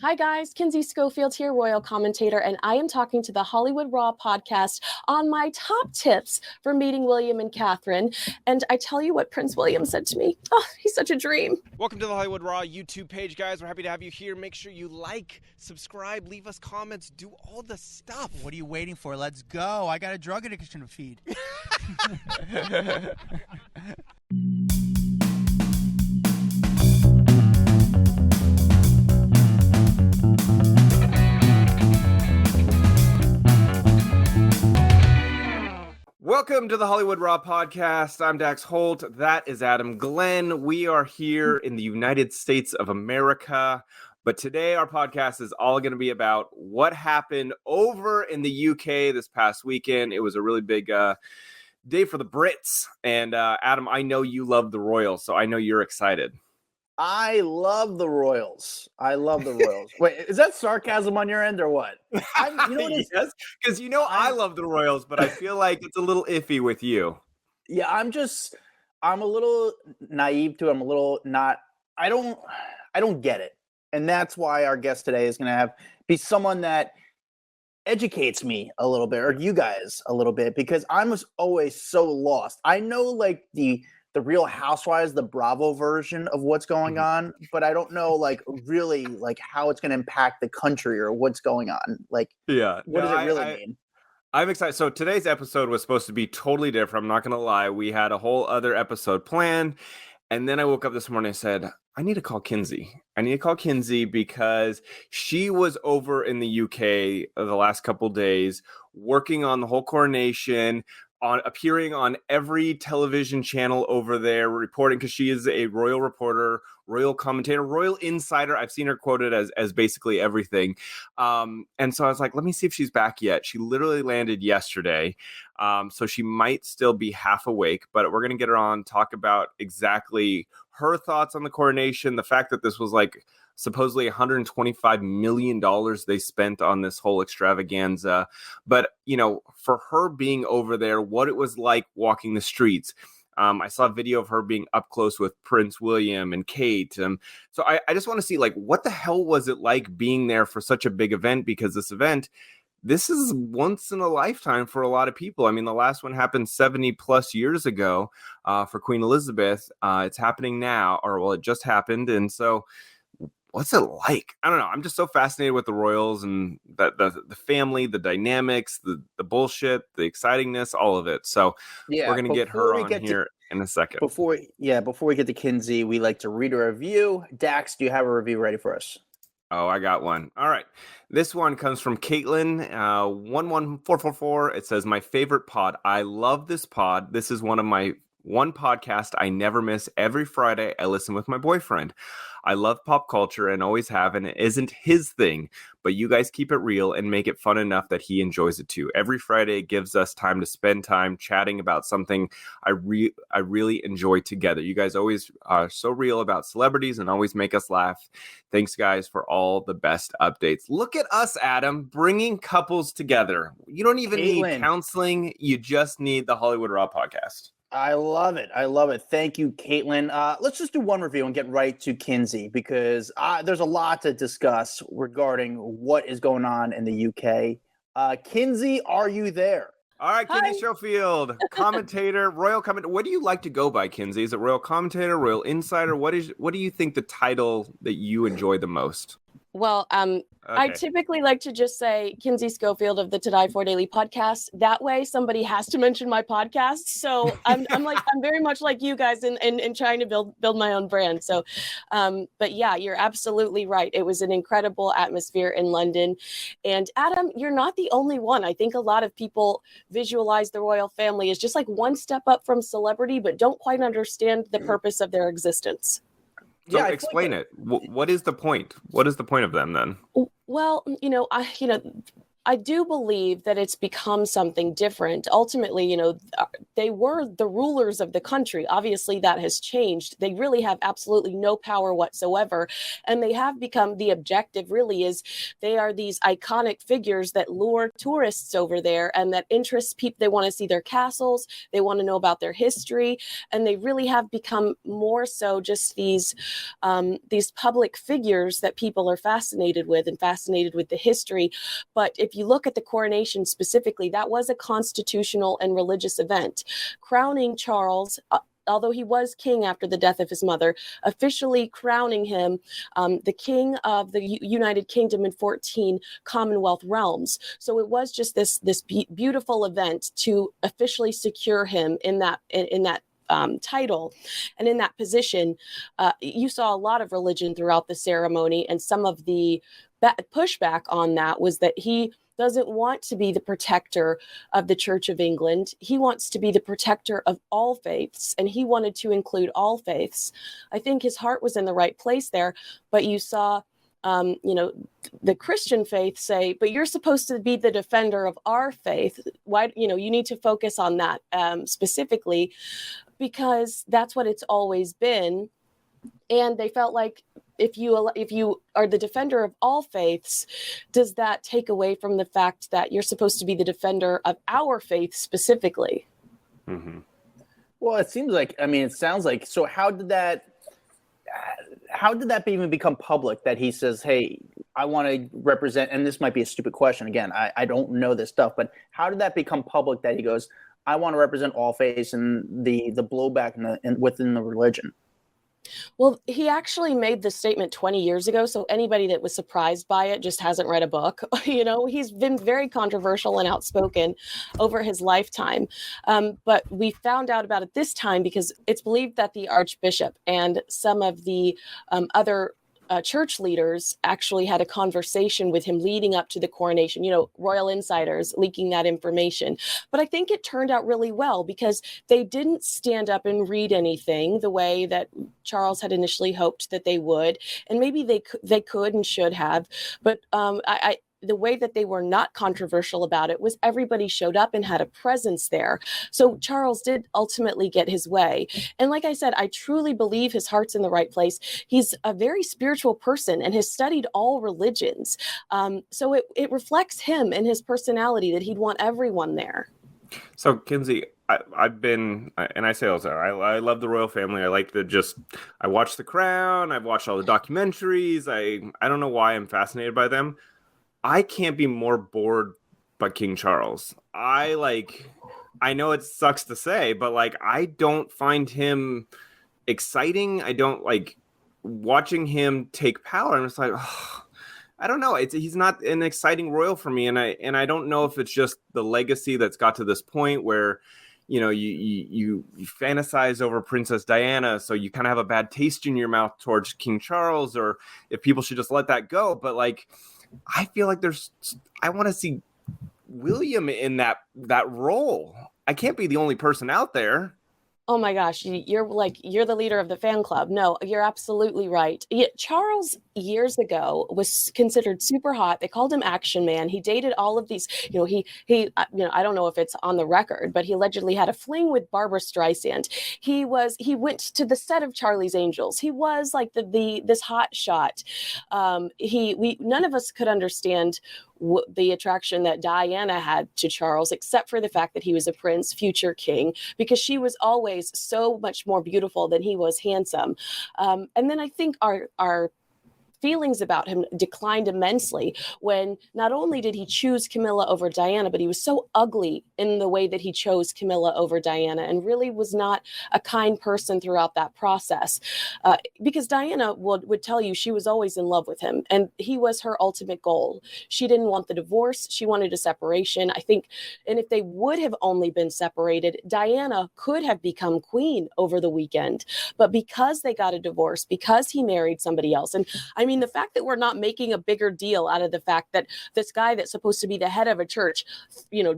Hi guys, Kinsey Schofield here, royal commentator, and I am talking to the Hollywood Raw podcast on my top tips for meeting William and Catherine. And I tell you what Prince William said to me. Oh, he's such a dream. Welcome to the Hollywood Raw YouTube page, guys. We're happy to have you here. Make sure you like, subscribe, leave us comments, do all the stuff. What are you waiting for? Let's go. I got a drug addiction to feed. Welcome to the Hollywood Raw podcast. I'm Dax Holt. That is Adam Glyn. We are here in the United States of America. But today our podcast is all going to be about what happened over in the UK this past weekend. It was a really big day for the Brits. And Adam, I know you love the Royals, so I know you're excited. I love the Royals. Wait, is that sarcasm on your end or what? Yes, because I love the Royals, but I feel like it's a little iffy with you. Yeah, I'm a little naive to it. I'm a little not. I don't get it, and that's why our guest today is going to be someone that educates me a little bit, or you guys a little bit, because I'm always so lost. I know like the Real Housewives, the Bravo version of what's going on, but I don't know really how it's going to impact the country or what's going on. What does it really mean? I'm excited. So today's episode was supposed to be totally different. I'm not going to lie. We had a whole other episode planned. And then I woke up this morning and said, I need to call Kinsey. Because she was over in the UK the last couple days working on the whole coronation, appearing on every television channel over there, reporting, because she is a royal reporter, royal commentator, royal insider. I've seen her quoted as basically everything. And so I was like, let me see if she's back yet. She literally landed yesterday. So she might still be half awake, but we're going to get her on, talk about exactly her thoughts on the coronation, the fact that this was supposedly $125 million they spent on this whole extravaganza. But, for her being over there, what it was like walking the streets. I saw a video of her being up close with Prince William and Kate. So I just want to see, what the hell was it like being there for such a big event? Because this is once in a lifetime for a lot of people. I mean, the last one happened 70 plus years ago for Queen Elizabeth. It's happening now, it just happened. And so what's it like? I don't know. I'm just so fascinated with the royals and the family, the dynamics, the bullshit, the excitingness, all of it. So we're going to get her on here in a second. Before we get to Kinsey, we like to read a review. Dax, do you have a review ready for us? Oh, I got one. All right. This one comes from Caitlin, 11444. It says, my favorite pod. I love this pod. This is one podcast I never miss. Every Friday, I listen with my boyfriend. I love pop culture and always have, and it isn't his thing, but you guys keep it real and make it fun enough that he enjoys it too. Every Friday, it gives us time to spend time chatting about something I really enjoy together. You guys always are so real about celebrities and always make us laugh. Thanks, guys, for all the best updates. Look at us, Adam, bringing couples together. You don't even need counseling. You just need the Hollywood Raw podcast. I love it. Thank you, Caitlin. Let's just do one review and get right to Kinsey, because there's a lot to discuss regarding what is going on in the UK. Kinsey, are you there? All right, Kinsey Schofield, commentator, royal commentator. What do you like to go by, Kinsey? Is it royal commentator, royal insider? What do you think the title that you enjoy the most? Well, I typically like to just say Kinsey Schofield of the To Die For Daily podcast. That way somebody has to mention my podcast. So I'm very much like you guys in trying to build my own brand. So, but yeah, you're absolutely right. It was an incredible atmosphere in London. And Adam, you're not the only one. I think a lot of people visualize the royal family as just one step up from celebrity, but don't quite understand the purpose of their existence. So explain it. What is the point? What is the point of them then? Well, I do believe that it's become something different. Ultimately, they were the rulers of the country. Obviously, that has changed. They really have absolutely no power whatsoever. And they have become, the objective really is, they are these iconic figures that lure tourists over there and that interest people. They want to see their castles. They want to know about their history. And they really have become more so just these public figures that people are fascinated with and fascinated with the history. But if you look at the coronation specifically, that was a constitutional and religious event. Crowning Charles, although he was king after the death of his mother, officially crowning him the king of the United Kingdom in 14 Commonwealth realms. So it was just this beautiful event to officially secure him in that title and in that position. You saw a lot of religion throughout the ceremony, and some of the pushback on that was that he doesn't want to be the protector of the Church of England. He wants to be the protector of all faiths, and he wanted to include all faiths. I think his heart was in the right place there, but you saw the Christian faith say, but you're supposed to be the defender of our faith. Why, you need to focus on that specifically, because that's what it's always been. And they felt like if you are the defender of all faiths, does that take away from the fact that you're supposed to be the defender of our faith specifically? Mm-hmm. Well, it sounds like, so how did that even become public, that he says, hey, I want to represent, and this might be a stupid question, again, I don't know this stuff, but how did that become public that he goes, I want to represent all faiths and the blowback within the religion? Well, he actually made this statement 20 years ago. So anybody that was surprised by it just hasn't read a book. He's been very controversial and outspoken over his lifetime. But we found out about it this time because it's believed that the Archbishop and some of the other church leaders actually had a conversation with him leading up to the coronation, royal insiders leaking that information. But I think it turned out really well because they didn't stand up and read anything the way that Charles had initially hoped that they would. And maybe they could and should have. But the way that they were not controversial about it was everybody showed up and had a presence there. So Charles did ultimately get his way. And like I said, I truly believe his heart's in the right place. He's a very spiritual person and has studied all religions. So it reflects him and his personality that he'd want everyone there. So Kinsey, I've been, and I say also, I love the royal family. I like I watch The Crown. I've watched all the documentaries. I don't know why I'm fascinated by them. I can't be more bored by King Charles. I know it sucks to say, but I don't find him exciting. I don't like watching him take power. I'm just like, I don't know. He's not an exciting royal for me. And I don't know if it's just the legacy that's got to this point where, you fantasize over Princess Diana. So you kind of have a bad taste in your mouth towards King Charles, or if people should just let that go. But I feel like I want to see William in that role. I can't be the only person out there. Oh my gosh, you're the leader of the fan club. No, you're absolutely right. Charles years ago was considered super hot. They called him Action Man. He dated all of these, he I don't know if it's on the record, but he allegedly had a fling with Barbara Streisand. He went to the set of Charlie's Angels. He was like this hot shot. None of us could understand the attraction that Diana had to Charles, except for the fact that he was a prince, future king, because she was always so much more beautiful than he was handsome. And then I think our feelings about him declined immensely when not only did he choose Camilla over Diana, but he was so ugly in the way that he chose Camilla over Diana and really was not a kind person throughout that process. Because Diana would tell you she was always in love with him and he was her ultimate goal. She didn't want the divorce. She wanted a separation, I think. And if they would have only been separated, Diana could have become queen over the weekend. But because they got a divorce, because he married somebody else, and the fact that we're not making a bigger deal out of the fact that this guy that's supposed to be the head of a church,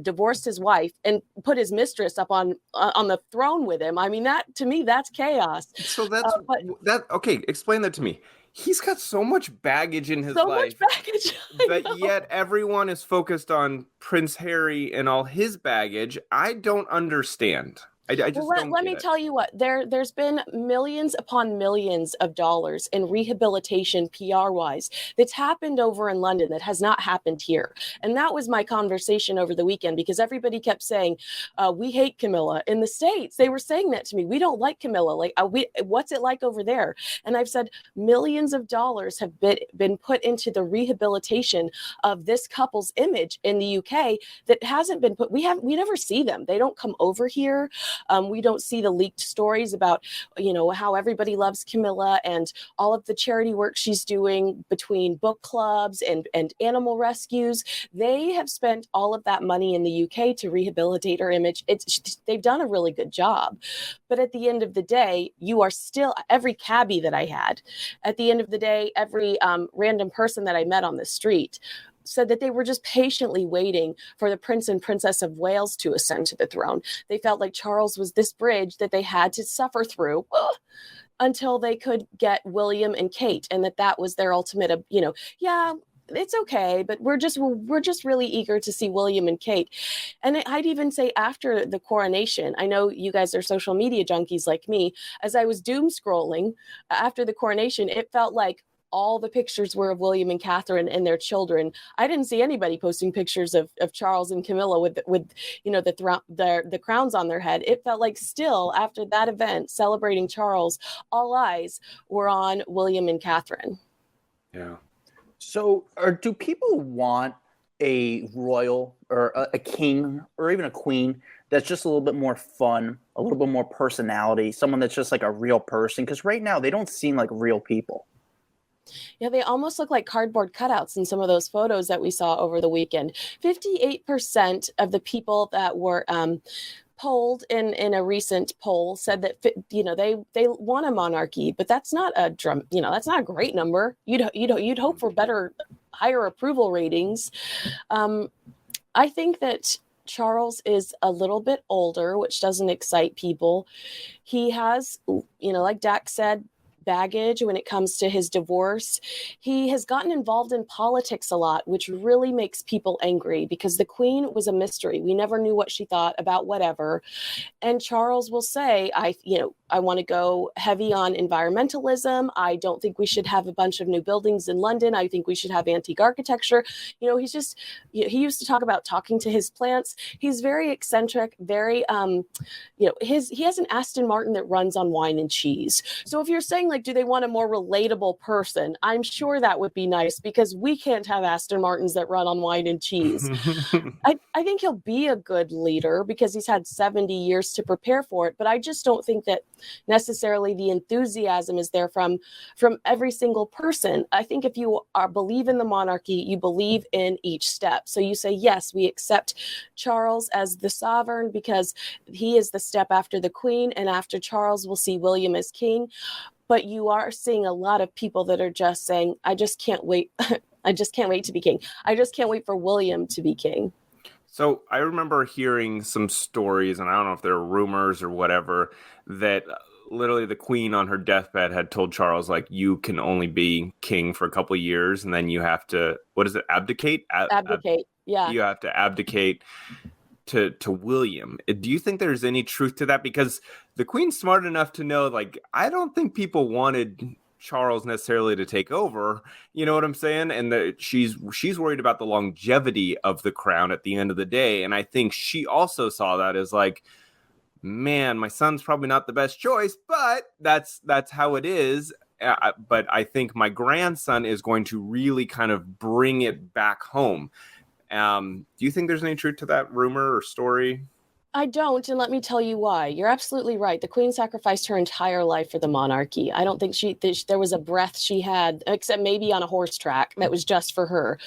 divorced his wife and put his mistress up on the throne with him. That to me, that's chaos. So okay. Explain that to me. He's got so much baggage in his life, but yet everyone is focused on Prince Harry and all his baggage. I don't understand. I just don't let get me it. tell you what, there's been millions upon millions of dollars in rehabilitation PR wise that's happened over in London that has not happened here. And that was my conversation over the weekend, because everybody kept saying, we hate Camilla in the States. They were saying that to me. We don't like Camilla. Like, what's it like over there? And I've said millions of dollars have been put into the rehabilitation of this couple's image in the UK that hasn't been put. We never see them. They don't come over here. We don't see the leaked stories about, how everybody loves Camilla and all of the charity work she's doing between book clubs and animal rescues. They have spent all of that money in the UK to rehabilitate her image. They've done a really good job. But at the end of the day, you are still, every cabbie that I had, at the end of the day, every random person that I met on the street said that they were just patiently waiting for the Prince and Princess of Wales to ascend to the throne. They felt like Charles was this bridge that they had to suffer through until they could get William and Kate, and that was their ultimate, yeah, it's okay, but we're just really eager to see William and Kate. And I'd even say after the coronation, I know you guys are social media junkies like me, as I was doom scrolling after the coronation, it felt like all the pictures were of William and Catherine and their children. I didn't see anybody posting pictures of Charles and Camilla with the crowns on their head. It felt like still after that event celebrating Charles, all eyes were on William and Catherine. Yeah. So, do people want a royal or a king or even a queen that's just a little bit more fun, a little bit more personality, someone that's just like a real person? Because right now they don't seem like real people. Yeah, they almost look like cardboard cutouts in some of those photos that we saw over the weekend. 58% of the people that were polled in a recent poll said that they want a monarchy, but that's not that's not a great number. You'd hope for better, higher approval ratings. I think that Charles is a little bit older, which doesn't excite people. He has, like Dak said, baggage when it comes to his divorce. He has gotten involved in politics a lot, which really makes people angry because the Queen was a mystery. We never knew what she thought about whatever. And Charles will say, I want to go heavy on environmentalism. I don't think we should have a bunch of new buildings in London. I think we should have antique architecture. He used to talk about talking to his plants. He's very eccentric, very, he has an Aston Martin that runs on wine and cheese. So if you're saying, like, do they want a more relatable person? I'm sure that would be nice because we can't have Aston Martins that run on wine and cheese. I think he'll be a good leader because he's had 70 years to prepare for it. But I just don't think that necessarily the enthusiasm is there from every single person. I think if you believe in the monarchy, you believe in each step. So you say, yes, we accept Charles as the sovereign because he is the step after the Queen, and after Charles, we'll see William as king. But you are seeing a lot of people that are just saying, I just can't wait. I just can't wait to be king. I just can't wait for William to be king. So I remember hearing some stories, and I don't know if they're rumors or whatever, that literally the Queen on her deathbed had told Charles, like, you can only be king for a couple of years, and then you have to, what is it, abdicate? Abdicate, yeah. You have to abdicate to William. Do you think there's any truth to that? Because the Queen's smart enough to know, like, I don't think people wanted Charles necessarily to take over, you know what I'm saying? And she's worried about the longevity of the crown at the end of the day. And I think she also saw that as like, man, my son's probably not the best choice, but that's how it is. But I think my grandson is going to really kind of bring it back home. Do you think there's any truth to that rumor or story? I don't, and let me tell you why. You're absolutely right. The Queen sacrificed her entire life for the monarchy. I don't think there was a breath she had, except maybe on a horse track, that was just for her,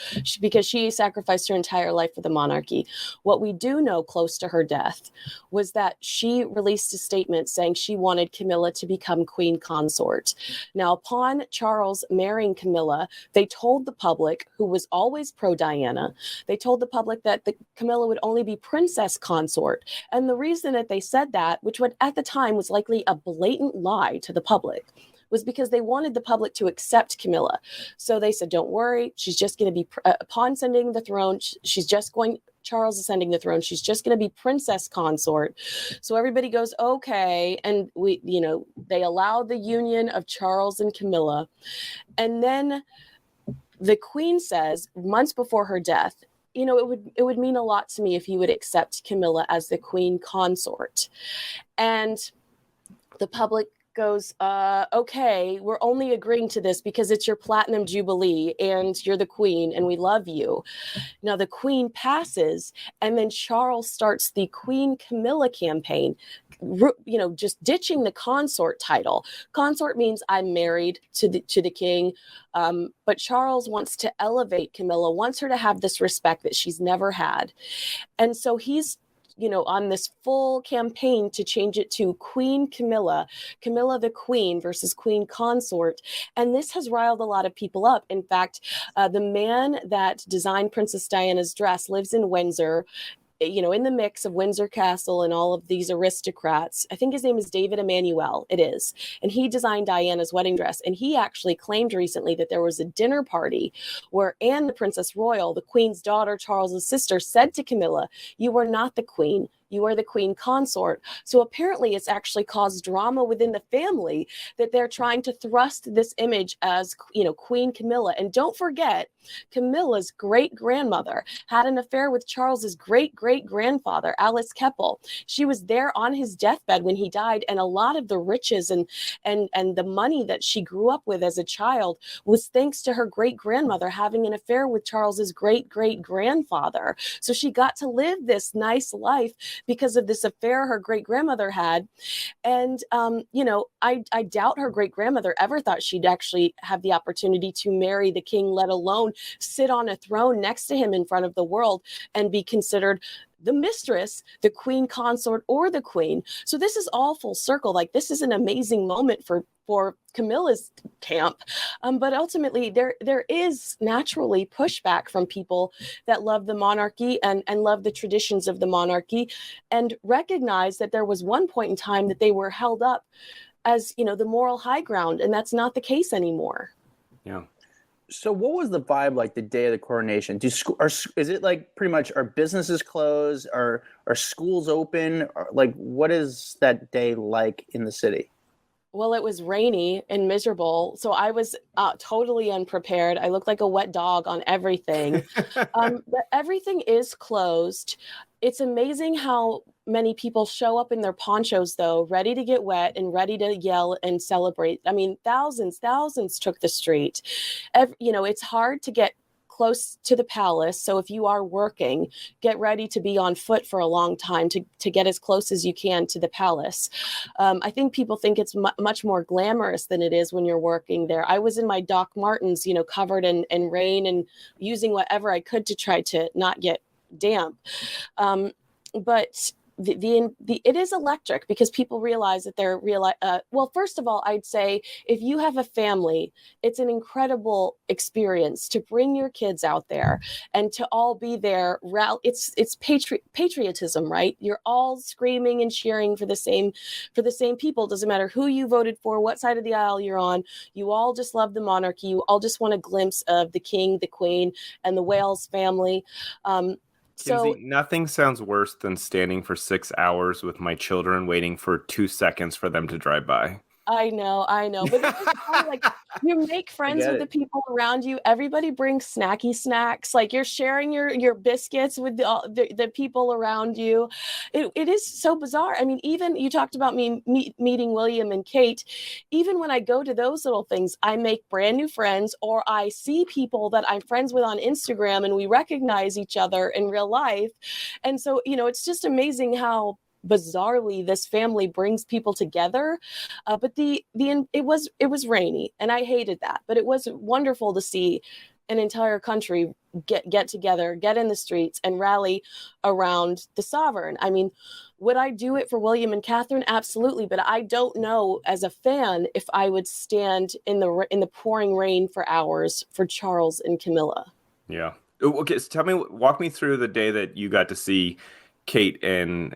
because she sacrificed her entire life for the monarchy. What we do know close to her death was that she released a statement saying she wanted Camilla to become Queen Consort. Now, upon Charles marrying Camilla, they told the public, who was always pro-Diana, they told the public that Camilla would only be Princess Consort. And the reason that they said that, which at the time was likely a blatant lie to the public, was because they wanted the public to accept Camilla. So they said, don't worry, she's just going to be, upon sending the throne, Charles is sending the throne, she's just going to be princess consort. So everybody goes, okay. And they allowed the union of Charles and Camilla. And then the Queen says, months before her death, it would mean a lot to me if you would accept Camilla as the Queen consort. And the public goes, okay, we're only agreeing to this because it's your platinum jubilee and you're the Queen and we love you. Now the Queen passes, and then Charles starts the Queen Camilla campaign, just ditching the consort title. Consort means I'm married to the king, but Charles wants to elevate Camilla, wants her to have this respect that she's never had. And so he's on this full campaign to change it to Queen Camilla the Queen versus Queen Consort. And this has riled a lot of people up. In fact, the man that designed Princess Diana's dress lives in Windsor, in the mix of Windsor Castle and all of these aristocrats. I think his name is David Emanuel. It is. And he designed Diana's wedding dress. And he actually claimed recently that there was a dinner party where Anne, the Princess Royal, the Queen's daughter, Charles's sister, said to Camilla, "You are not the Queen. You are the Queen consort." So apparently it's actually caused drama within the family that they're trying to thrust this image as, Queen Camilla. And don't forget, Camilla's great-grandmother had an affair with Charles's great-great-grandfather, Alice Keppel. She was there on his deathbed when he died, and a lot of the riches and the money that she grew up with as a child was thanks to her great-grandmother having an affair with Charles's great-great-grandfather. So she got to live this nice life because of this affair her great-grandmother had. And, I doubt her great-grandmother ever thought she'd actually have the opportunity to marry the king, let alone sit on a throne next to him in front of the world and be considered the mistress, the Queen consort, or the Queen. So this is all full circle. Like, this is an amazing moment for Camilla's camp. But ultimately, there is naturally pushback from people that love the monarchy and love the traditions of the monarchy, and recognize that there was one point in time that they were held up as, the moral high ground, and that's not the case anymore. Yeah. So what was the vibe like the day of the coronation? Is it like pretty much, are businesses closed? Are schools open? What is that day like in the city? Well, it was rainy and miserable, so I was totally unprepared. I looked like a wet dog on everything. But everything is closed. It's amazing how many people show up in their ponchos, though, ready to get wet and ready to yell and celebrate. I mean, thousands took the street. It's hard to get close to the palace. So if you are working, get ready to be on foot for a long time to get as close as you can to the palace. I think people think it's much more glamorous than it is when you're working there. I was in my Doc Martens, covered in rain and using whatever I could to try to not get damp. But it is electric because people realize that well, first of all, I'd say if you have a family, it's an incredible experience to bring your kids out there and to all be there. It's patriotism, right? You're all screaming and cheering for the same people. Doesn't matter who you voted for, what side of the aisle you're on. You all just love the monarchy. You all just want a glimpse of the king, the queen, and the Wales family. Kinsey, nothing sounds worse than standing for 6 hours with my children waiting for 2 seconds for them to drive by. I know. But you make friends with the people around you. Everybody brings snacky snacks. Like, you're sharing your biscuits with the people around you. It is so bizarre. I mean, even you talked about me meeting William and Kate. Even when I go to those little things, I make brand new friends, or I see people that I'm friends with on Instagram and we recognize each other in real life. And so, it's just amazing how bizarrely this family brings people together. But it was rainy and I hated that, but it was wonderful to see an entire country get together, get in the streets and rally around the sovereign. I mean, would I do it for William and Catherine? Absolutely. But I don't know as a fan if I would stand in the pouring rain for hours for Charles and Camilla. Yeah. Okay. So walk me through the day that you got to see Kate and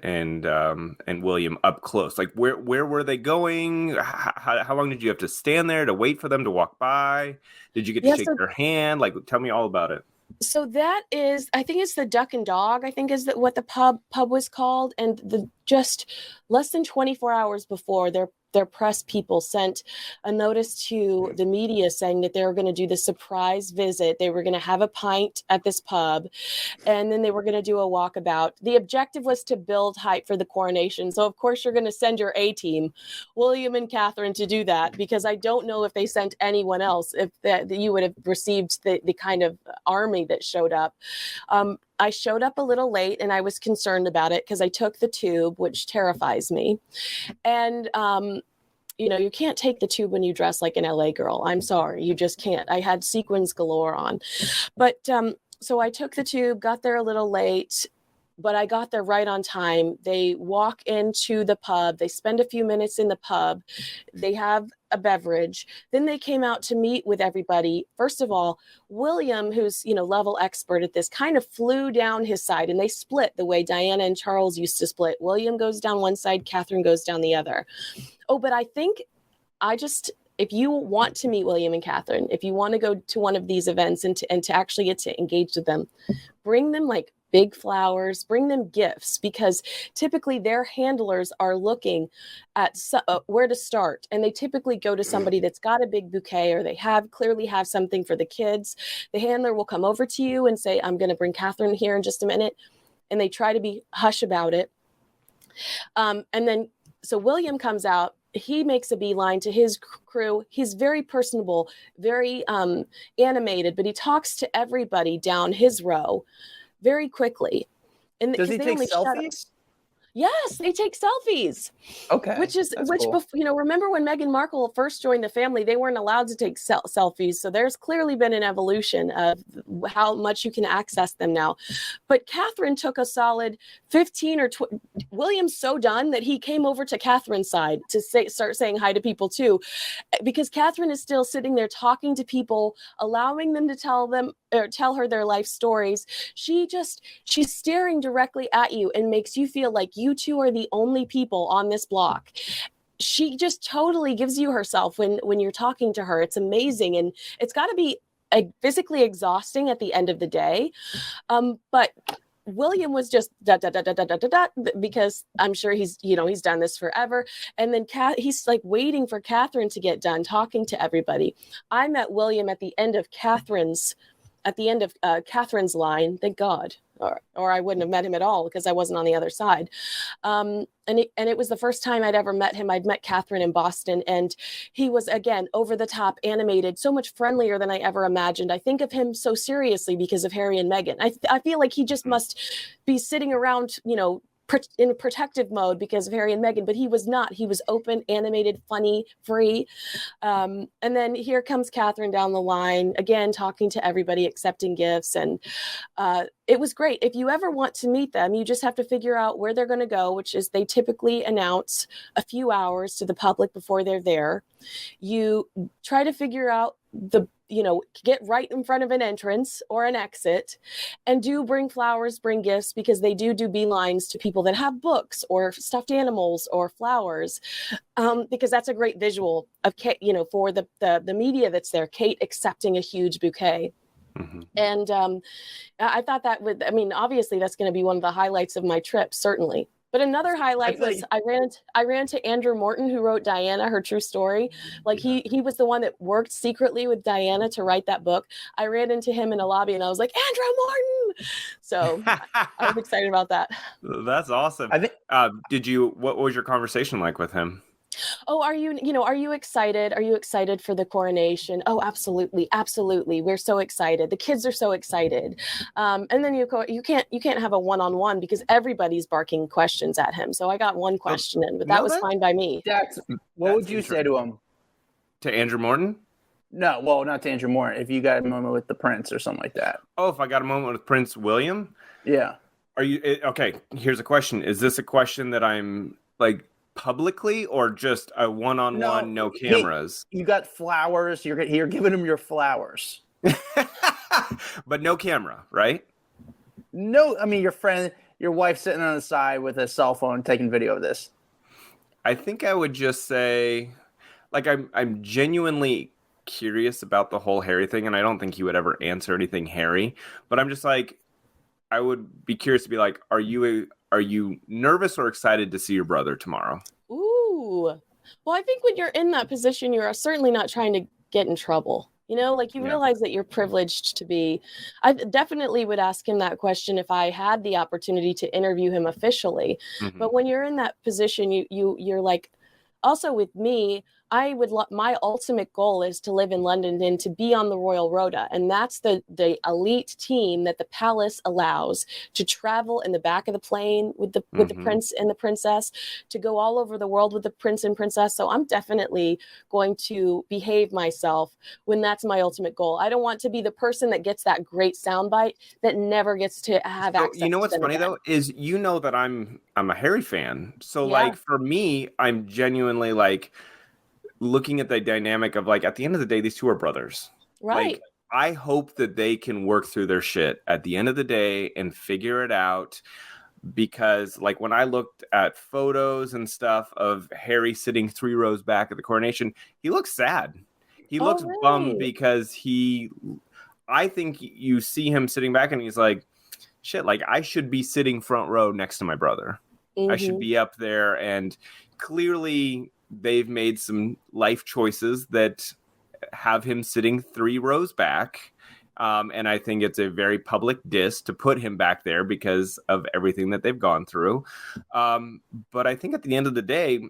William up close? Like, where were they going? How long did you have to stand there to wait for them to walk by? Did you get to shake their hand? Like, tell me all about it. So that is, I think it's the Duck and Dog, I think is what the pub was called. And just less than 24 hours before, their press people sent a notice to the media saying that they were going to do the surprise visit. They were going to have a pint at this pub, and then they were going to do a walkabout. The objective was to build hype for the coronation. So, of course, you're going to send your A-team, William and Catherine, to do that, because I don't know if they sent anyone else, if that you would have received the kind of army that showed up. I showed up a little late, and I was concerned about it because I took the tube, which terrifies me. And, you can't take the tube when you dress like an LA girl. I'm sorry. You just can't. I had sequins galore on. But so I took the tube, got there a little late, but I got there right on time. They walk into the pub. They spend a few minutes in the pub. They have a beverage. Then they came out to meet with everybody. First of all, William, who's, level expert at this, kind of flew down his side, and they split the way Diana and Charles used to split. William goes down one side, Catherine goes down the other. Oh, but I think if you want to meet William and Catherine, if you want to go to one of these events and to actually get to engage with them, bring them like big flowers, bring them gifts, because typically their handlers are looking at where to start. And they typically go to somebody that's got a big bouquet, or they clearly have something for the kids. The handler will come over to you and say, I'm going to bring Catherine here in just a minute. And they try to be hush about it. And then, so William comes out. He makes a beeline to his crew. He's very personable, very animated, but he talks to everybody down his row very quickly. And does he take selfies? Yes, they take selfies. Okay. Cool. Remember when Meghan Markle first joined the family, they weren't allowed to take selfies. So there's clearly been an evolution of how much you can access them now. But Catherine took a solid 15 or 20. William's so done that he came over to Catherine's side to start saying hi to people too, because Catherine is still sitting there talking to people, allowing them to tell her their life stories. She's staring directly at you and makes you feel like you two are the only people on this block. She just totally gives you herself when you're talking to her. It's amazing. And it's got to be physically exhausting at the end of the day. But William was just because I'm sure he's done this forever. And then he's like waiting for Catherine to get done talking to everybody. I met William at the end of Catherine's line, thank God, or I wouldn't have met him at all because I wasn't on the other side. And it was the first time I'd ever met him. I'd met Catherine in Boston, and he was, again, over the top, animated, so much friendlier than I ever imagined. I think of him so seriously because of Harry and Meghan. I feel like he just must be sitting around, in a protective mode because of Harry and Meghan, but he was not. He was open, animated, funny, free. And then here comes Catherine down the line, again, talking to everybody, accepting gifts. And it was great. If you ever want to meet them, you just have to figure out where they're going to go, which is they typically announce a few hours to the public before they're there. You try to figure out get right in front of an entrance or an exit, and do bring flowers, bring gifts, because they do beelines to people that have books or stuffed animals or flowers, because that's a great visual of Kate, for the media that's there, Kate accepting a huge bouquet. Mm-hmm. And I thought obviously that's going to be one of the highlights of my trip, certainly. But another highlight was I ran to Andrew Morton, who wrote Diana, Her True Story. Like he was the one that worked secretly with Diana to write that book. I ran into him in a lobby and I was like, Andrew Morton. So I was excited about that. That's awesome. I think what was your conversation like with him? Oh, are you excited? Are you excited for the coronation? Oh, absolutely. Absolutely. We're so excited. The kids are so excited. And then you can't have a one-on-one because everybody's barking questions at him. So I got one question in, but that was fine by me. What would you say to him? To Andrew Morton? No, well, not to Andrew Morton. If you got a moment with the Prince or something like that. Oh, if I got a moment with Prince William? Yeah. Are you okay? Here's a question. Is this a question that I'm like publicly or just a one-on-one, no cameras? You got flowers. You're giving him your flowers. But no camera, right? No, I mean, your friend, your wife sitting on the side with a cell phone taking video of this? I think I would just say, like, I'm genuinely curious about the whole Harry thing, and I don't think he would ever answer anything Harry. But I'm just like, I would be curious to be like, are you nervous or excited to see your brother tomorrow? Ooh. Well, I think when you're in that position, you're certainly not trying to get in trouble. You know, like you realize that you're privileged to be. I definitely would ask him that question if I had the opportunity to interview him officially. Mm-hmm. But when you're in that position, you're like, also with me, I would my ultimate goal is to live in London and to be on the Royal Rota. And that's the elite team that the palace allows to travel in the back of the plane with the prince and the princess, to go all over the world with the prince and princess. So I'm definitely going to behave myself when that's my ultimate goal. I don't want to be the person that gets that great soundbite that never gets to have access. You know what's to funny again. though is that I'm a Harry fan. So like for me, I'm genuinely like looking at the dynamic of like, at the end of the day, these two are brothers. Right. Like, I hope that they can work through their shit at the end of the day and figure it out. Because like when I looked at photos and stuff of Harry sitting 3 rows back at the coronation, he looks sad. He looks bummed because I think you see him sitting back and he's like, shit, like I should be sitting front row next to my brother. I should be up there. And clearly they've made some life choices that have him sitting 3 rows back. And I think it's a very public diss to put him back there because of everything that they've gone through. But I think at the end of the day,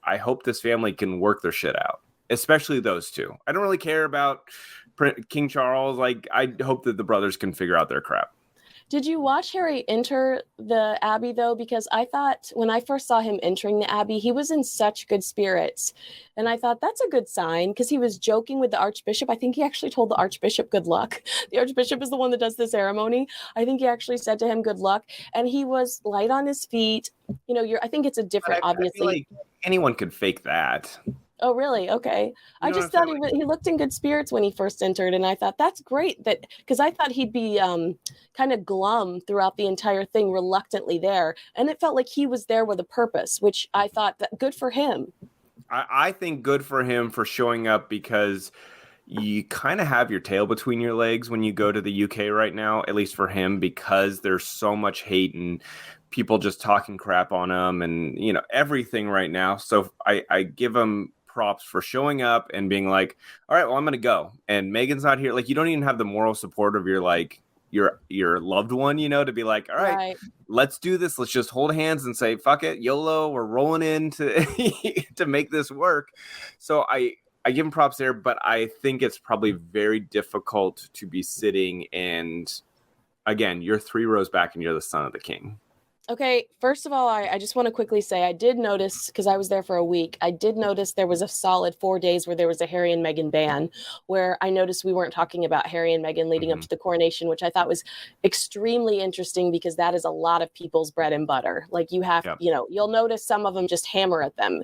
I hope this family can work their shit out, especially those two. I don't really care about King Charles. Like, I hope that the brothers can figure out their crap. Did you watch Harry enter the Abbey, though? Because I thought when I first saw him entering the Abbey, he was in such good spirits. And I thought that's a good sign because he was joking with the Archbishop. I think he actually told the Archbishop good luck. The Archbishop is the one that does the ceremony. I think he actually said to him good luck. And he was light on his feet. You know, I think it's a different, obviously. I feel like anyone could fake that. Oh, really? Okay. I just thought he looked in good spirits when he first entered. And I thought that's great because I thought he'd be kind of glum throughout the entire thing, reluctantly there. And it felt like he was there with a purpose, which I thought that good for him. I think good for him for showing up because you kind of have your tail between your legs when you go to the UK right now, at least for him, because there's so much hate and people just talking crap on him and, you know, everything right now. So I give him props for showing up and being like, all right, well, I'm going to go. And Meghan's not here. Like, you don't even have the moral support of your loved one, you know, to be like, all right, let's do this. Let's just hold hands and say, fuck it, YOLO, we're rolling in to make this work. So I give him props there, but I think it's probably very difficult to be sitting and, again, you're 3 rows back and you're the son of the king. Okay, first of all, I just want to quickly say I did notice, because I was there for a week, I did notice there was a solid 4 days where there was a Harry and Meghan ban, where I noticed we weren't talking about Harry and Meghan leading up to the coronation, which I thought was extremely interesting because that is a lot of people's bread and butter. Like you have, you know, you'll notice some of them just hammer at them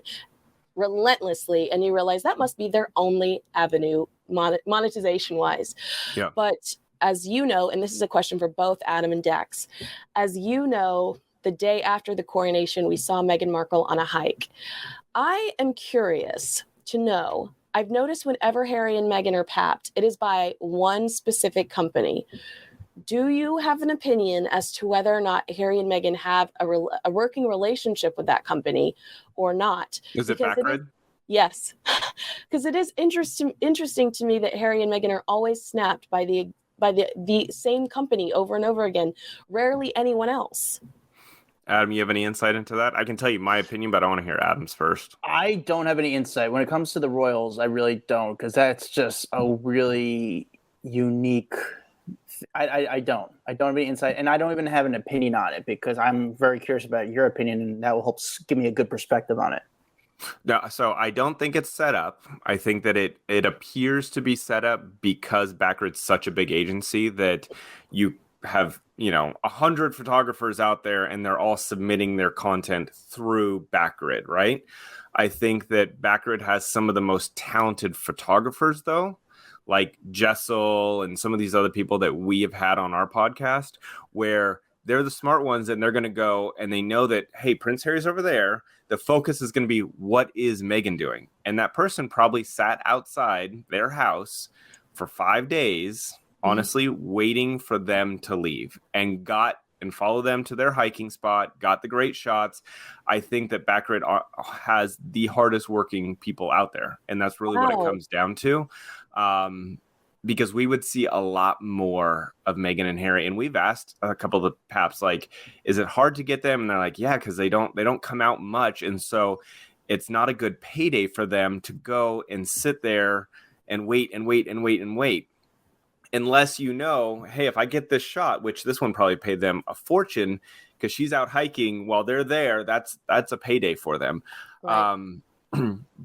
relentlessly, and you realize that must be their only avenue monetization-wise. Yeah. But as you know, and this is a question for both Adam and Dex, as you know, the day after the coronation, we saw Meghan Markle on a hike. I am curious to know, I've noticed whenever Harry and Meghan are papped, it is by one specific company. Do you have an opinion as to whether or not Harry and Meghan have a working relationship with that company or not? Is it Backred? Yes, because it is interesting to me that Harry and Meghan are always snapped by the same company over and over again, rarely anyone else. Adam, you have any insight into that? I can tell you my opinion, but I want to hear Adam's first. I don't have any insight. When it comes to the royals, I really don't, because that's just a really unique... I don't have any insight, and I don't even have an opinion on it, because I'm very curious about your opinion, and that will help give me a good perspective on it. No, so I don't think it's set up. I think that it appears to be set up because Backred's such a big agency that you have, 100 photographers out there and they're all submitting their content through Backred, right? I think that Backred has some of the most talented photographers, though, like Jessel and some of these other people that we have had on our podcast, where they're the smart ones, and they're going to go, and they know that, hey, Prince Harry's over there. The focus is going to be, what is Meghan doing? And that person probably sat outside their house for 5 days, honestly, waiting for them to leave, and follow them to their hiking spot, got the great shots. I think that Baccarat has the hardest working people out there. And that's really what it comes down to. Because we would see a lot more of Meghan and Harry. And we've asked a couple of the paps, like, is it hard to get them? And they're like, yeah, because they don't come out much. And so it's not a good payday for them to go and sit there and wait and wait and wait and wait. Unless you know, hey, if I get this shot, which this one probably paid them a fortune because she's out hiking while they're there, that's a payday for them. Right.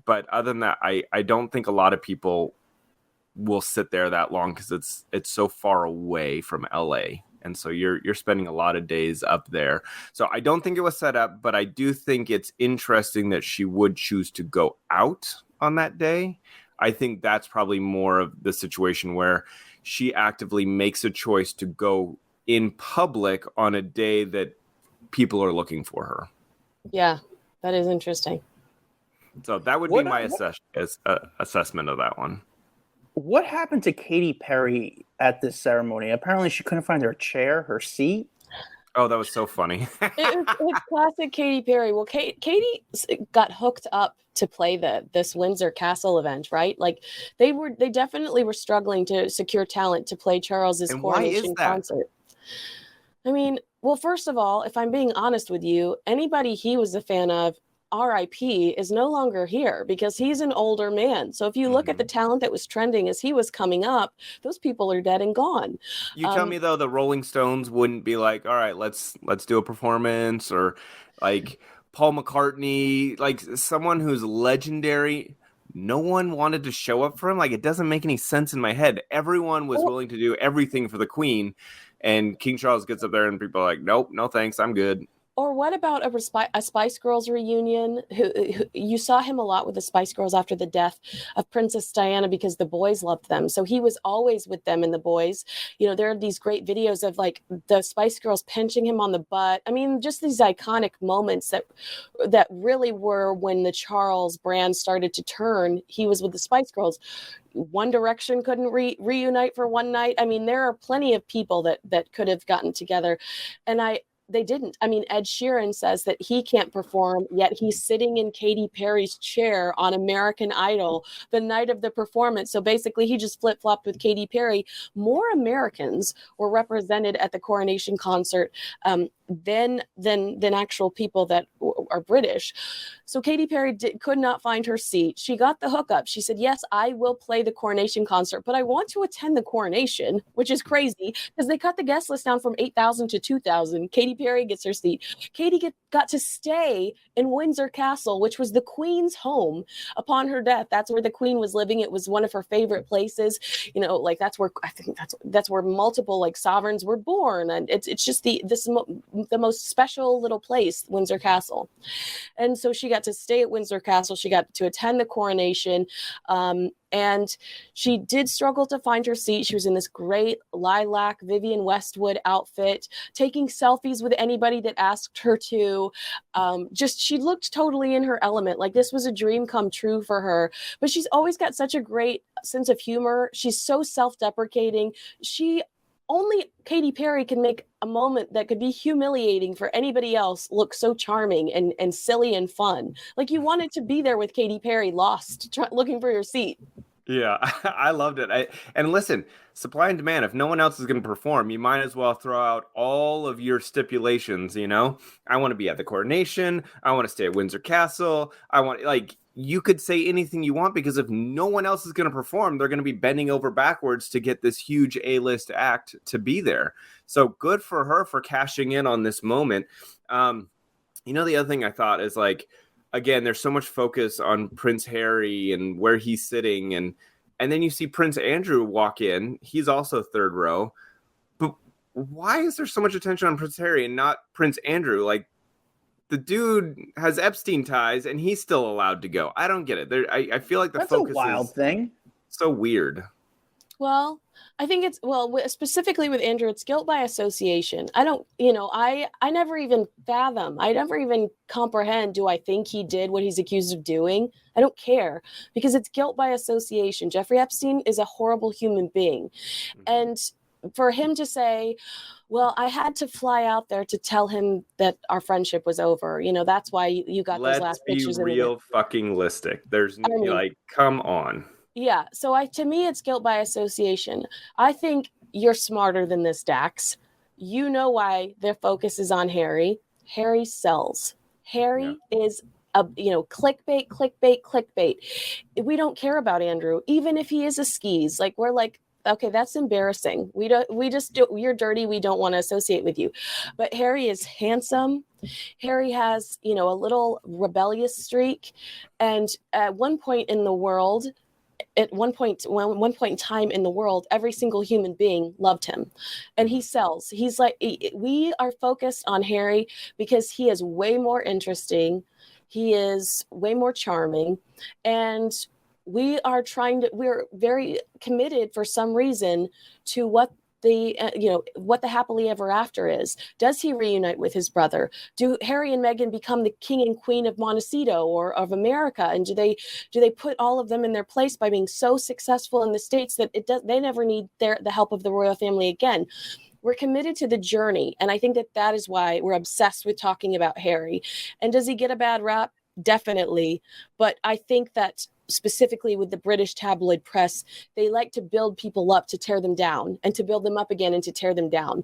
But other than that, I don't think a lot of people will sit there that long because it's so far away from LA. And so you're spending a lot of days up there. So I don't think it was set up, but I do think it's interesting that she would choose to go out on that day. I think that's probably more of the situation where she actively makes a choice to go in public on a day that people are looking for her. Yeah, that is interesting. So that would be my assessment of that one. What happened to Katy Perry at this ceremony? Apparently she couldn't find her chair, her seat. Oh, that was so funny. It's classic Katy Perry. Well, Katy got hooked up to play this Windsor Castle event, right? Like they definitely were struggling to secure talent to play Charles's Coronation Concert. I mean, well, first of all, if I'm being honest with you, anybody he was a fan of, RIP, is no longer here because he's an older man. So if you look at the talent that was trending as he was coming up, those people are dead and gone. You tell me though, the Rolling Stones wouldn't be like, all right, let's do a performance, or like Paul McCartney, like someone who's legendary. No one wanted to show up for him. Like, it doesn't make any sense in my head. Everyone was willing to do everything for the Queen, and King Charles gets up there and people are like, nope, no thanks, I'm good. Or what about a Spice Girls reunion? Who you saw him a lot with the Spice Girls after the death of Princess Diana because the boys loved them. So he was always with them and the boys. You know, there are these great videos of like the Spice Girls pinching him on the butt. I mean, just these iconic moments that really were when the Charles brand started to turn. He was with the Spice Girls. One Direction couldn't reunite for one night. I mean, there are plenty of people that could have gotten together, and they didn't. I mean, Ed Sheeran says that he can't perform, yet he's sitting in Katy Perry's chair on American Idol the night of the performance. So basically, he just flip-flopped with Katy Perry. More Americans were represented at the Coronation Concert than actual people that are British. So Katy Perry could not find her seat. She got the hookup. She said, yes, I will play the Coronation Concert, but I want to attend the coronation, which is crazy because they cut the guest list down from 8,000 to 2,000. Katy Perry gets her seat. Katy got to stay in Windsor Castle, which was the Queen's home upon her death. That's where the Queen was living. It was one of her favorite places. You know, like that's where I think that's where multiple like sovereigns were born, and it's just the most special little place, Windsor Castle. And so she got to stay at Windsor Castle. She got to attend the coronation. And she did struggle to find her seat. She was in this great lilac Vivienne Westwood outfit, taking selfies with anybody that asked her to. She looked totally in her element. Like this was a dream come true for her. But she's always got such a great sense of humor. She's so self-deprecating. Only Katy Perry can make a moment that could be humiliating for anybody else look so charming and silly and fun. Like you wanted to be there with Katy Perry, lost, looking for your seat. Yeah, I loved it. And listen, supply and demand. If no one else is going to perform, you might as well throw out all of your stipulations. You know, I want to be at the coronation. I want to stay at Windsor Castle. You could say anything you want because if no one else is going to perform, they're going to be bending over backwards to get this huge A-list act to be there. So good for her for cashing in on this moment. The other thing I thought is like, again, there's so much focus on Prince Harry and where he's sitting. And then you see Prince Andrew walk in. He's also third row. But why is there so much attention on Prince Harry and not Prince Andrew? Like, the dude has Epstein ties and he's still allowed to go. I don't get it. I feel like the focus is a wild thing. So weird. Well, I think it's specifically with Andrew, it's guilt by association. I don't, I never even fathom. I never even comprehend. Do I think he did what he's accused of doing? I don't care because it's guilt by association. Jeffrey Epstein is a horrible human being, and for him to say, well, I had to fly out there to tell him that our friendship was over. That's why you got those last pictures. Let's be real fucking listic. Come on. Yeah. So to me, it's guilt by association. I think you're smarter than this, Dax. You know why their focus is on Harry. Harry sells. Harry is clickbait, clickbait, clickbait. We don't care about Andrew, even if he is a skis. Like, we're like, okay, that's embarrassing. You're dirty. We don't want to associate with you. But Harry is handsome. Harry has, a little rebellious streak. And at one point in time in the world, every single human being loved him, and he sells. He's like, we are focused on Harry because he is way more interesting. He is way more charming. And we're very committed for some reason to what the happily ever after is. Does he reunite with his brother? Do Harry and Meghan become the king and queen of Montecito or of America? And do they put all of them in their place by being so successful in the States that they never need the help of the royal family again? We're committed to the journey. And I think that is why we're obsessed with talking about Harry. And does he get a bad rap? Definitely. But I think that specifically with the British tabloid press, they like to build people up to tear them down, and to build them up again and to tear them down.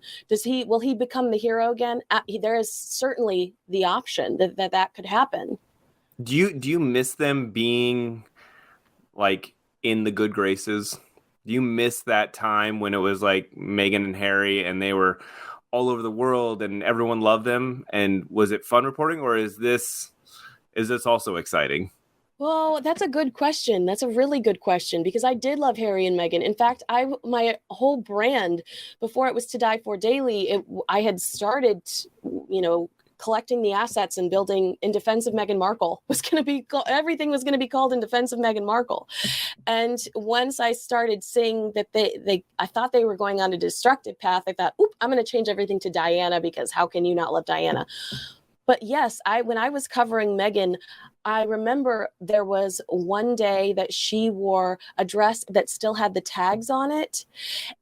Will he become the hero again? There is certainly the option that could happen. Do you miss them being like in the good graces? Do you miss that time when it was like Meghan and Harry and they were all over the world and everyone loved them? And was it fun reporting, or is this also exciting? Well, that's a good question. That's a really good question, because I did love Harry and Meghan. In fact, my whole brand before it was To Die For Daily, I had started, collecting the assets and building in defense of Meghan Markle. Everything was going to be called In Defense of Meghan Markle. And once I started seeing that I thought they were going on a destructive path, I thought, I'm going to change everything to Diana, because how can you not love Diana? But yes, when I was covering Meghan, I remember there was one day that she wore a dress that still had the tags on it.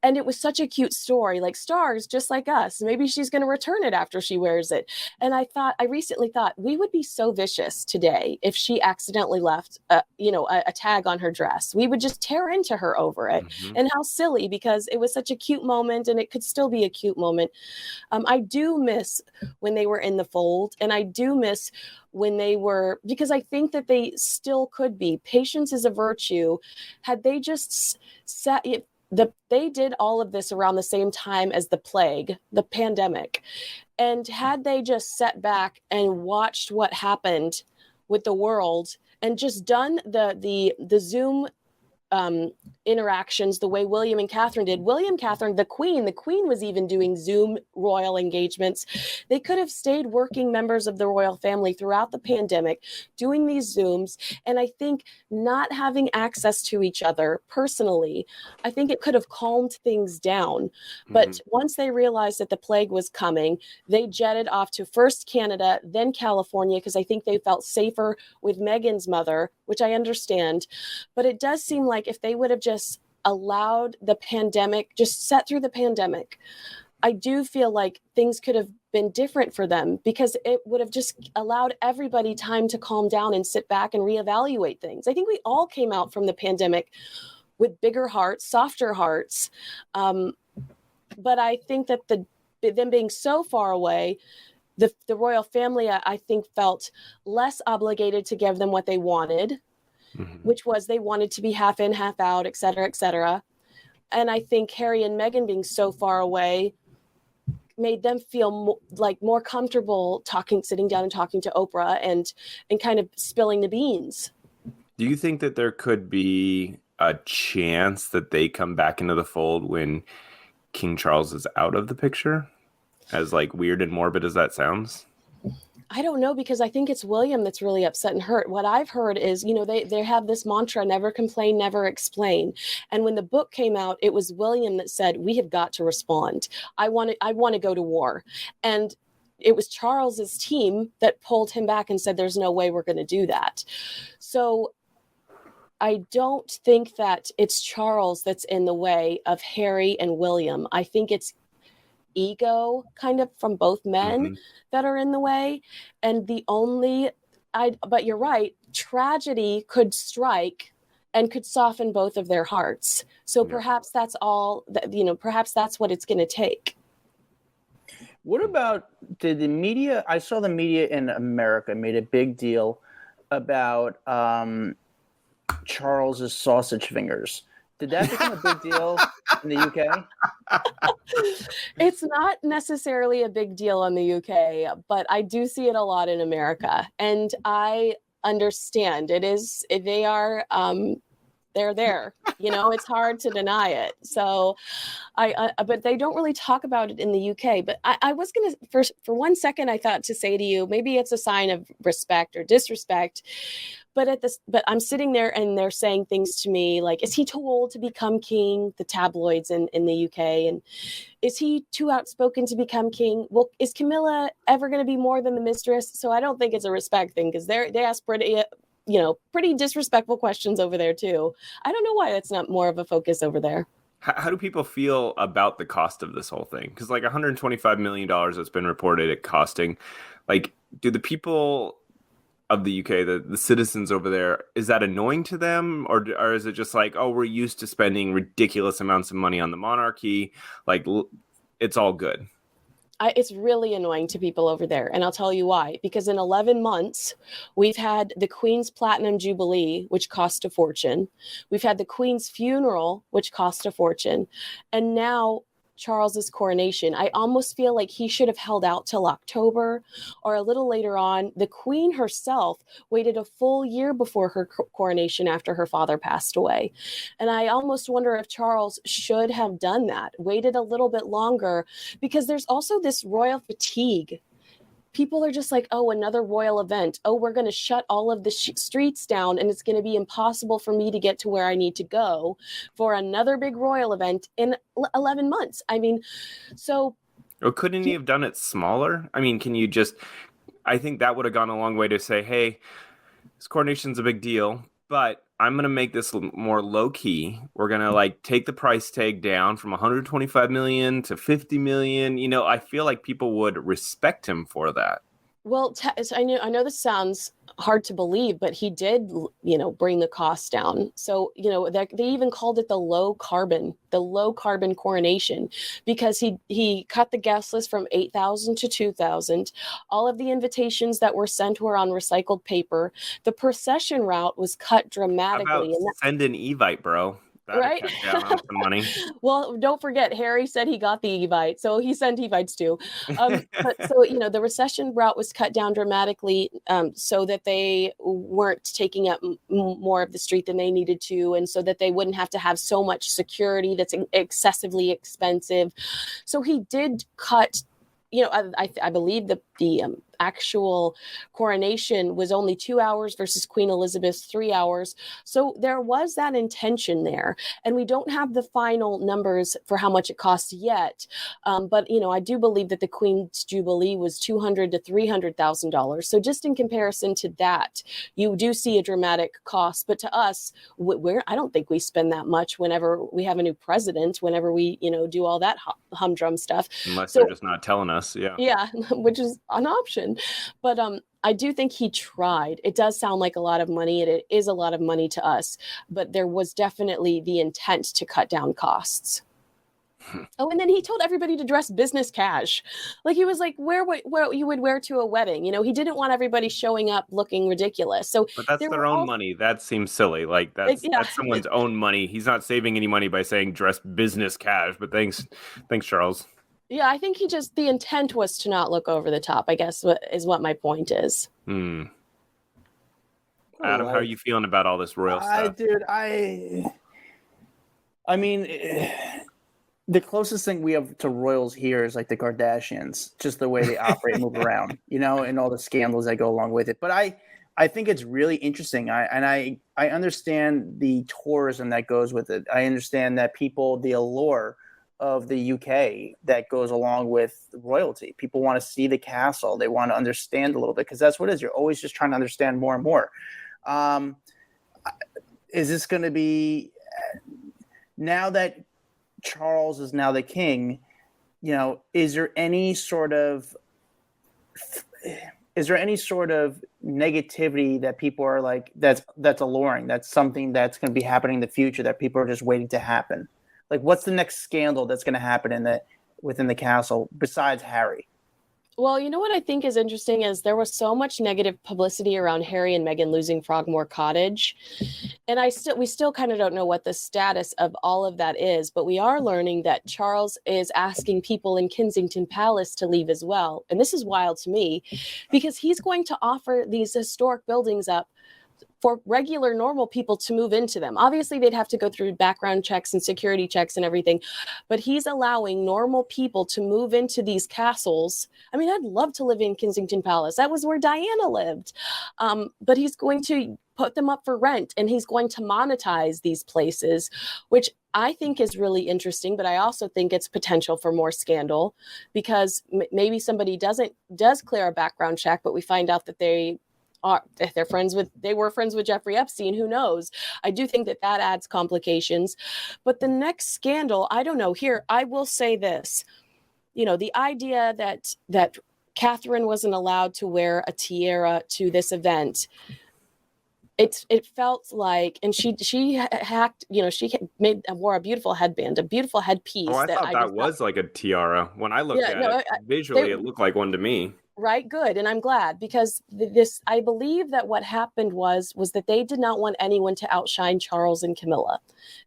And it was such a cute story, like stars, just like us. Maybe she's going to return it after she wears it. And I recently thought we would be so vicious today if she accidentally left, a tag on her dress. We would just tear into her over it. Mm-hmm. And how silly, because it was such a cute moment, and it could still be a cute moment. I do miss when they were in the fold, and I do miss when they were, because I think that they still could be. Patience is a virtue. Had they just they did all of this around the same time as the plague, the pandemic. And had they just sat back and watched what happened with the world and just done the Zoom interactions the way William and Catherine did. The Queen was even doing Zoom royal engagements. They could have stayed working members of the royal family throughout the pandemic, doing these Zooms. And I think not having access to each other personally, I think it could have calmed things down. But once they realized that the plague was coming, they jetted off to first Canada, then California, because I think they felt safer with Meghan's mother, which I understand. But it does seem like if they would have just allowed the pandemic, just set through the pandemic, I do feel like things could have been different for them, because it would have just allowed everybody time to calm down and sit back and reevaluate things. I think we all came out from the pandemic with bigger hearts, softer hearts. But I think that them being so far away, the royal family, I think, felt less obligated to give them what they wanted, which was they wanted to be half in, half out, et cetera, et cetera. And I think Harry and Meghan being so far away made them feel more comfortable sitting down and talking to Oprah and kind of spilling the beans. Do you think that there could be a chance that they come back into the fold when King Charles is out of the picture? As weird and morbid as that sounds. I don't know, because I think it's William that's really upset and hurt. What I've heard is, they have this mantra, never complain, never explain. And when the book came out, it was William that said, we have got to respond. I want to go to war. And it was Charles's team that pulled him back and said, there's no way we're going to do that. So I don't think that it's Charles that's in the way of Harry and William. I think it's ego kind of from both men that are in the way. And but you're right, tragedy could strike and could soften both of their hearts. So perhaps that's all that, perhaps that's what it's going to take. What about, did the media, I saw the media in America made a big deal about Charles's sausage fingers. Did that become a big deal in the UK? It's not necessarily a big deal in the UK, but I do see it a lot in America. And I understand they're there, it's hard to deny it. So but they don't really talk about it in the UK. But I was going to, for 1 second, I thought to say to you, maybe it's a sign of respect or disrespect. But I'm sitting there and they're saying things to me like, is he too old to become king? The tabloids in the UK. And is he too outspoken to become king? Well, is Camilla ever going to be more than the mistress? So I don't think it's a respect thing, because they ask pretty disrespectful questions over there too. I don't know why that's not more of a focus over there. How do people feel about the cost of this whole thing? Because like $125 million that's been reported it costing, like, do the people of the UK, the citizens over there, is that annoying to them? Or is it just like, oh, we're used to spending ridiculous amounts of money on the monarchy, like it's all good? It's really annoying to people over there. And I'll tell you why. Because in 11 months, we've had the Queen's Platinum Jubilee, which cost a fortune. We've had the Queen's funeral, which cost a fortune. And now Charles's coronation. I almost feel like he should have held out till October or a little later on. The Queen herself waited a full year before her coronation after her father passed away. And I almost wonder if Charles should have done that, waited a little bit longer, because there's also this royal fatigue. People are just like, oh, another royal event. Oh, we're going to shut all of the streets down and it's going to be impossible for me to get to where I need to go for another big royal event in 11 months. I mean, so. Or couldn't he have done it smaller? I mean, I think that would have gone a long way to say, hey, this coronation's a big deal, but I'm going to make this more low key. We're going to take the price tag down from 125 million to 50 million. I feel like people would respect him for that. Well, I know this sounds hard to believe, but he did, bring the cost down. So, they even called it the low carbon coronation, because he cut the guest list from 8,000 to 2,000. All of the invitations that were sent were on recycled paper. The procession route was cut dramatically. How about send an Evite, bro? That'd right? Cut down on some money. Well, don't forget, Harry said he got the Evite, so he sent Evites too. But so, the recession route was cut down dramatically, so that they weren't taking up more of the street than they needed to, and so that they wouldn't have to have so much security that's excessively expensive. So he did cut. I believe the actual coronation was only 2 hours versus Queen Elizabeth's 3 hours. So there was that intention there. And we don't have the final numbers for how much it costs yet. But, I do believe that the Queen's Jubilee was $200,000 to $300,000. So just in comparison to that, you do see a dramatic cost. But to us, I don't think we spend that much whenever we have a new president, whenever we, do all that humdrum stuff. Unless they're just not telling us. Yeah. Yeah, which is an option. But I do think he tried. It does sound like a lot of money, and it is a lot of money to us, but there was definitely the intent to cut down costs. Oh, and then he told everybody to dress business cash. Like, he was like, wear what you would wear to a wedding. He didn't want everybody showing up looking ridiculous. So, but that's their own money. That seems silly. Like that's someone's own money. He's not saving any money by saying dress business cash. But thanks, Charles. Yeah, I think the intent was to not look over the top, I guess, is what my point is. Adam, how are you feeling about all this royal stuff? Dude, I mean, the closest thing we have to royals here is like the Kardashians, just the way they operate and move around, and all the scandals that go along with it. But I think it's really interesting. I understand the tourism that goes with it. I understand that the allure of the UK that goes along with royalty. People want to see the castle. They want to understand a little bit because that's what it is. You're always just trying to understand more and more. Is this going to be now that Charles is now the king? Is there any sort of negativity that people are like that's alluring? That's something that's going to be happening in the future that people are just waiting to happen. Like, what's the next scandal that's going to happen within the castle besides Harry? Well, you know what I think is interesting is there was so much negative publicity around Harry and Meghan losing Frogmore Cottage. And we still kind of don't know what the status of all of that is, but we are learning that Charles is asking people in Kensington Palace to leave as well. And this is wild to me because he's going to offer these historic buildings up for regular, normal people to move into them. Obviously, they'd have to go through background checks and security checks and everything, but he's allowing normal people to move into these castles. I mean, I'd love to live in Kensington Palace. That was where Diana lived. But he's going to put them up for rent and he's going to monetize these places, which I think is really interesting, but I also think it's potential for more scandal because maybe somebody does clear a background check, but we find out that they were friends with Jeffrey Epstein. Who knows? I do think that adds complications. But the next scandal, I don't know. Here, I will say this. The idea that Catherine wasn't allowed to wear a tiara to this event, it felt like, and she hacked, she wore a beautiful headband, a beautiful headpiece. Oh, I thought that was like a tiara. When I looked at it, visually, it looked like one to me. Right. Good. And I'm glad because I believe that what happened was that they did not want anyone to outshine Charles and Camilla.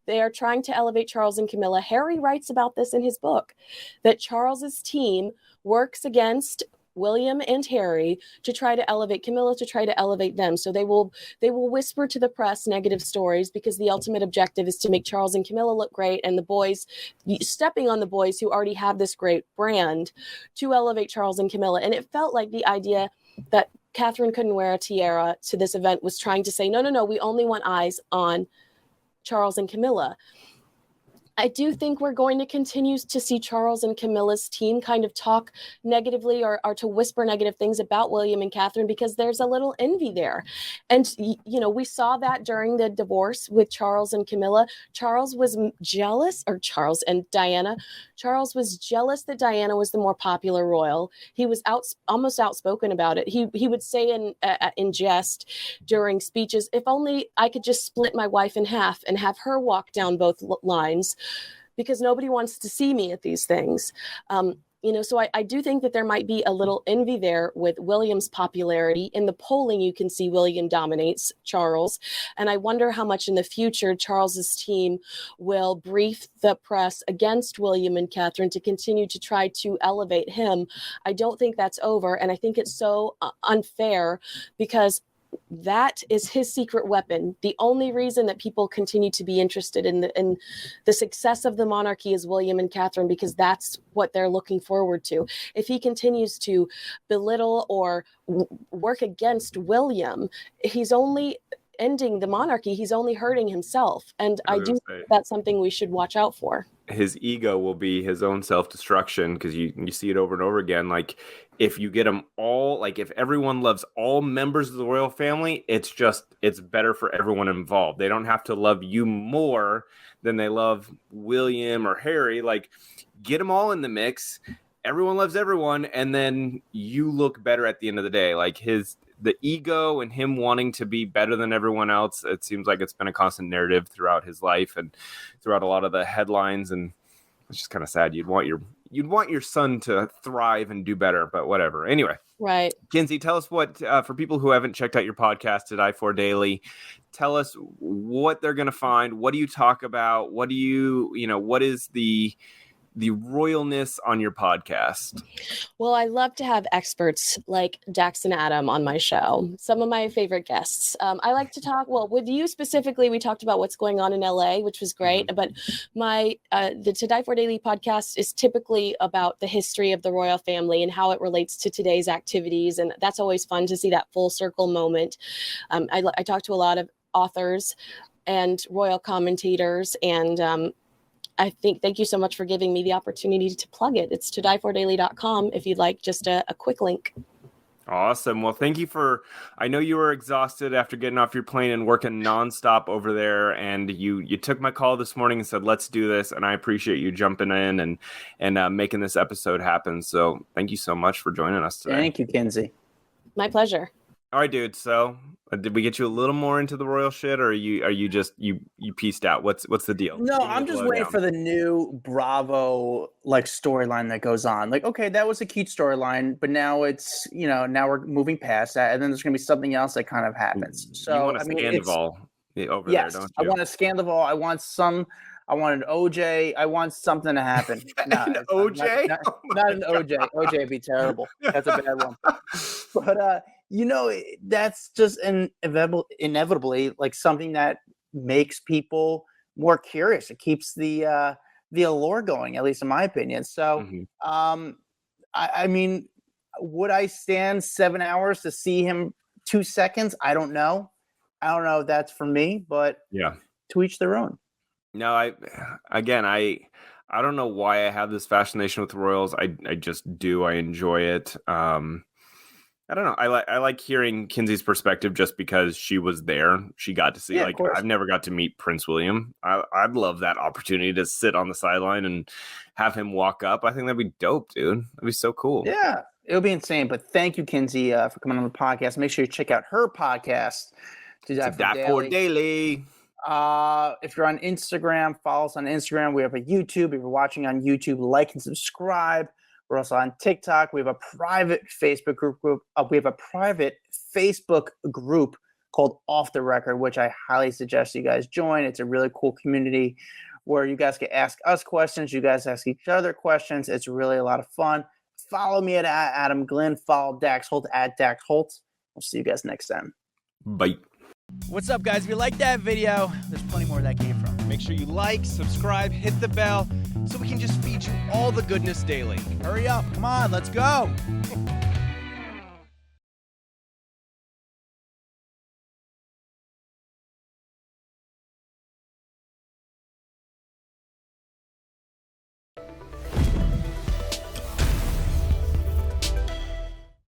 They are trying to elevate Charles and Camilla. Harry writes about this in his book, that Charles's team works against William and Harry to try to elevate Camilla, to try to elevate them. So they will whisper to the press negative stories because the ultimate objective is to make Charles and Camilla look great and the boys, stepping on the boys who already have this great brand, to elevate Charles and Camilla. And it felt like the idea that Catherine couldn't wear a tiara to this event was trying to say, no, we only want eyes on Charles and Camilla. I do think we're going to continue to see Charles and Camilla's team kind of talk negatively or to whisper negative things about William and Catherine because there's a little envy there. And, we saw that during the divorce with Charles and Camilla. Charles was jealous, or Charles and Diana. Charles was jealous that Diana was the more popular royal. He was almost outspoken about it. He would say in jest during speeches, if only I could just split my wife in half and have her walk down both lines, because nobody wants to see me at these things. So I do think that there might be a little envy there with William's popularity. In the polling, you can see William dominates Charles. And I wonder how much in the future Charles's team will brief the press against William and Catherine to continue to try to elevate him. I don't think that's over. And I think it's so unfair because that is his secret weapon. The only reason that people continue to be interested in the success of the monarchy is William and Catherine, because that's what they're looking forward to. If he continues to belittle or work against William, he's only ending the monarchy. He's only hurting himself. And I do think that's something we should watch out for. His ego will be his own self-destruction, because you see it over and over again. Like, if you get them all, like if everyone loves all members of the royal family, it's better for everyone involved. They don't have to love you more than they love William or Harry. Like, get them all in the mix. Everyone loves everyone, and then you look better at the end of the day. Like, the ego and him wanting to be better than everyone else, it seems like it's been a constant narrative throughout his life and throughout a lot of the headlines. And it's just kind of sad. You'd want your son to thrive and do better, but whatever. Anyway. Right. Kinsey, tell us what, for people who haven't checked out your podcast at I4 Daily, tell us what they're going to find. What do you talk about? What do what is the the royalness on your podcast? Well, I love to have experts like Dax and Adam on my show. Some of my favorite guests. I like to talk, well, with you specifically, we talked about what's going on in LA, which was great. But the To Die For Daily podcast is typically about the history of the royal family and how it relates to today's activities. And that's always fun to see that full circle moment. I talk to a lot of authors and royal commentators, and I think thank you so much for giving me the opportunity to plug it. It's todiefordaily.com if you'd like just a quick link. Awesome. Well, thank you for, I know you were exhausted after getting off your plane and working nonstop over there, and you took my call this morning and said, let's do this. And I appreciate you jumping in and making this episode happen. So thank you so much for joining us today. Thank you, Kinsey. My pleasure. All right, dude. So did we get you a little more into the royal shit, or are you just you pieced out? What's the deal? No, I'm just waiting for the new Bravo storyline that goes on. Okay, that was a cute storyline, but now it's now we're moving past that, and then there's gonna be something else that kind of happens. So you want a Scandival over there, don't you? I want a Scandival. I want an OJ. I want something to happen. An OJ? Not an OJ. OJ would be terrible. That's a bad one. But that's just inevitably something that makes people more curious. It keeps the allure going, at least in my opinion. So, I mean, would I stand 7 hours to see him 2 seconds? I don't know. I don't know if that's for me, but to each their own. No, I don't know why I have this fascination with royals. I just do. I enjoy it. I don't know. I like hearing Kinsey's perspective just because she was there. She got to see. I've never got to meet Prince William. I'd love that opportunity to sit on the sideline and have him walk up. I think that'd be dope, dude. That'd be so cool. Yeah, it would be insane. But thank you, Kinsey, for coming on the podcast. Make sure you check out her podcast, To Die For Daily. If you're on Instagram, follow us on Instagram. We have a YouTube. If you're watching on YouTube, like and subscribe. We're also on TikTok. We have a private Facebook group. We have a private Facebook group called Off the Record, which I highly suggest you guys join. It's a really cool community where you guys can ask us questions. You guys ask each other questions. It's really a lot of fun. Follow me at Adam Glyn. Follow Dax Holt at Dax Holt. We'll see you guys next time. Bye. What's up, guys? If you like that video, there's plenty more where that came from. Make sure you like, subscribe, hit the bell so we can just feed you all the goodness daily. Hurry up. Come on, let's go.